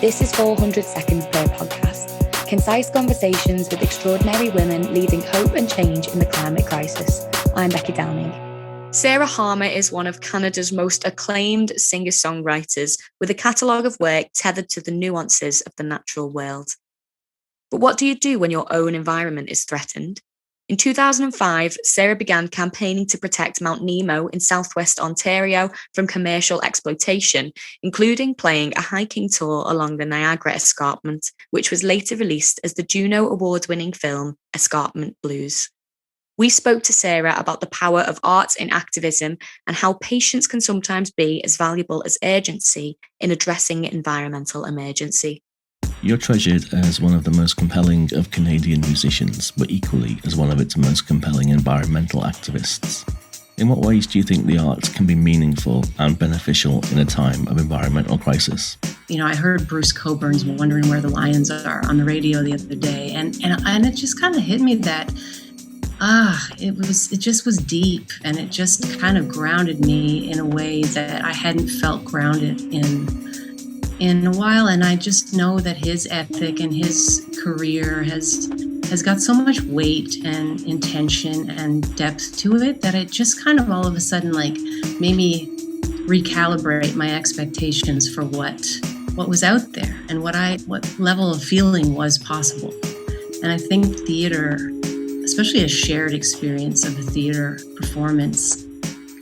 This is 400 seconds per podcast. Concise conversations with extraordinary women leading hope and change in the climate crisis. I'm Becky Downing. Sarah Harmer is one of Canada's most acclaimed singer-songwriters with a catalogue of work tethered to the nuances of the natural world. But what do you do when your own environment is threatened? In 2005, Sarah began campaigning to protect Mount Nemo in southwest Ontario from commercial exploitation, including playing a hiking tour along the Niagara Escarpment, which was later released as the Juno-award-winning film Escarpment Blues. We spoke to Sarah about the power of art in activism and how patience can sometimes be as valuable as urgency in addressing environmental emergency. You're treasured as one of the most compelling of Canadian musicians, but equally as one of its most compelling environmental activists. In what ways do you think the arts can be meaningful and beneficial in a time of environmental crisis? I heard Bruce Coburn's Wondering Where the Lions Are on the radio the other day, and it just kind of hit me that it just was deep, and it just kind of grounded me in a way that I hadn't felt grounded in a while. And I just know that his ethic and his career has got so much weight and intention and depth to it that it just kind of all of a sudden made me recalibrate my expectations for what was out there and what level of feeling was possible. And I think theater, especially a shared experience of a theater performance,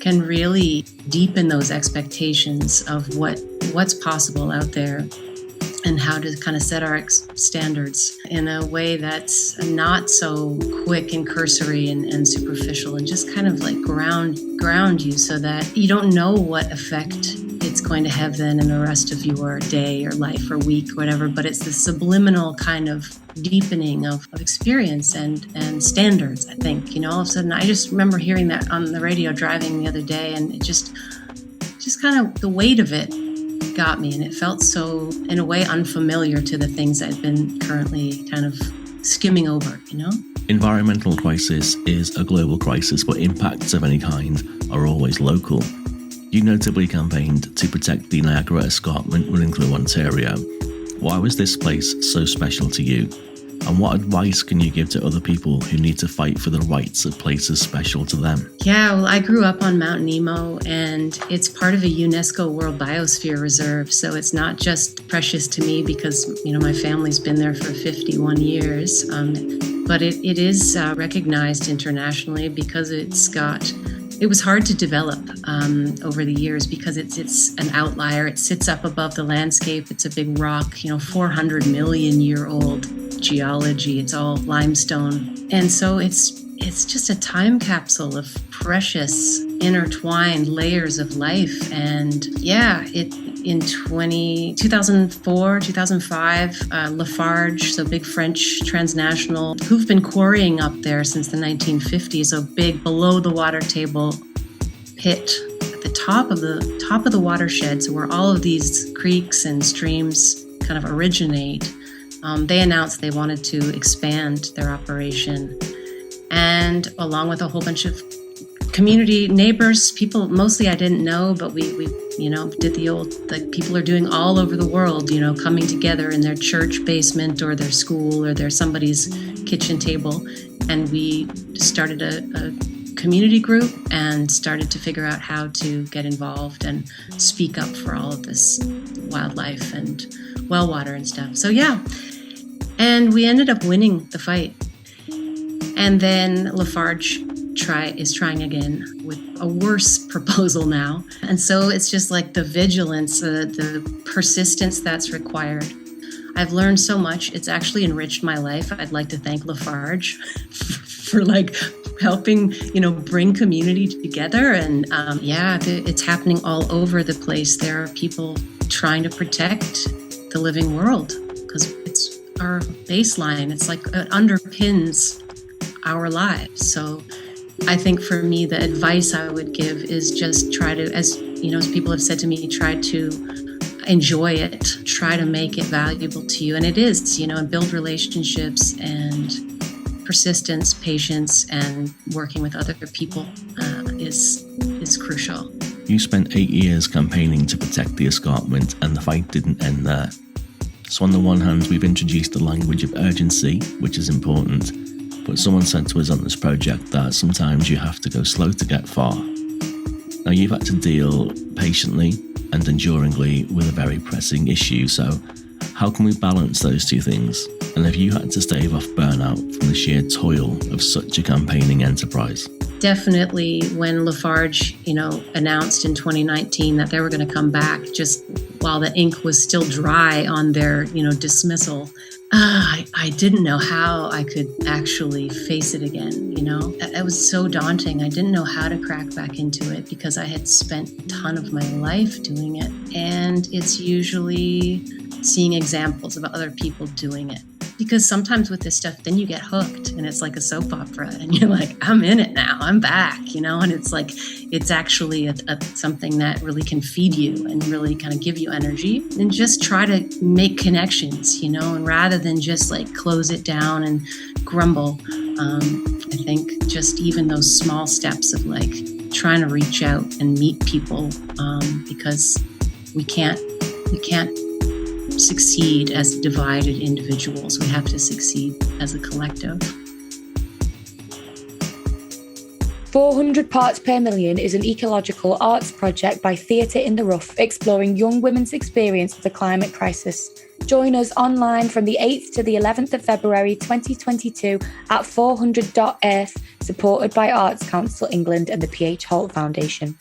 can really deepen those expectations of what's possible out there and how to kind of set our standards in a way that's not so quick and cursory and superficial, and just kind of ground you so that you don't know what effect it's going to have then in the rest of your day or life or week, whatever. But it's the subliminal kind of deepening of experience and standards, I think. All of a sudden, I just remember hearing that on the radio driving the other day, and it just kind of, the weight of it got me, and it felt so, in a way, unfamiliar to the things I've been currently kind of skimming over, Environmental crisis is a global crisis, but impacts of any kind are always local. You notably campaigned to protect the Niagara Escarpment running through Ontario. Why was this place so special to you? And what advice can you give to other people who need to fight for the rights of places special to them? Yeah, well, I grew up on Mount Nemo, and it's part of a UNESCO World Biosphere Reserve. So it's not just precious to me because, my family's been there for 51 years. But it is recognized internationally because it was hard to develop over the years because it's an outlier. It sits up above the landscape. It's a big rock, 400 million year old geology. It's all limestone. And so it's just a time capsule of precious intertwined layers of life. And in 2004, 2005, Lafarge, so big French transnational, who've been quarrying up there since the 1950s, a big below the water table pit at the top of the watershed, so where all of these creeks and streams kind of originate. They announced they wanted to expand their operation, and along with a whole bunch of community neighbors, people mostly I didn't know, but we did the old, people are doing all over the world, coming together in their church basement or their school or their somebody's kitchen table. And we started a community group and started to figure out how to get involved and speak up for all of this wildlife and well water and stuff. So and we ended up winning the fight. And then Lafarge is trying again with a worse proposal now. And so it's just the vigilance, the persistence that's required. I've learned so much. It's actually enriched my life. I'd like to thank Lafarge for helping, bring community together. And it's happening all over the place. There are people trying to protect the living world because it's our baseline. It's it underpins our lives. So I think for me, the advice I would give is just try to, as people have said to me, try to enjoy it, try to make it valuable to you. And it is, and build relationships and persistence, patience, and working with other people is crucial. You spent 8 years campaigning to protect the escarpment, and the fight didn't end there. So on the one hand, we've introduced the language of urgency, which is important, but someone said to us on this project that sometimes you have to go slow to get far. Now you've had to deal patiently and enduringly with a very pressing issue, so how can we balance those two things? And have you had to stave off burnout from the sheer toil of such a campaigning enterprise? Definitely when Lafarge, announced in 2019 that they were going to come back just while the ink was still dry on their, dismissal, I didn't know how I could actually face it again, It was so daunting. I didn't know how to crack back into it because I had spent a ton of my life doing it. And it's usually seeing examples of other people doing it. Because sometimes with this stuff, then you get hooked and it's like a soap opera and you're like, I'm in it now, I'm back, and it's like, it's actually something that really can feed you and really kind of give you energy, and just try to make connections, and rather than just like close it down and grumble. I think just even those small steps of like trying to reach out and meet people, because we can't succeed as divided individuals. We have to succeed as a collective. 400 Parts Per Million is an ecological arts project by Theatre in the Rough, exploring young women's experience of the climate crisis. Join us online from the 8th to the 11th of February 2022 at 400.earth, supported by Arts Council England and the PH Holt Foundation.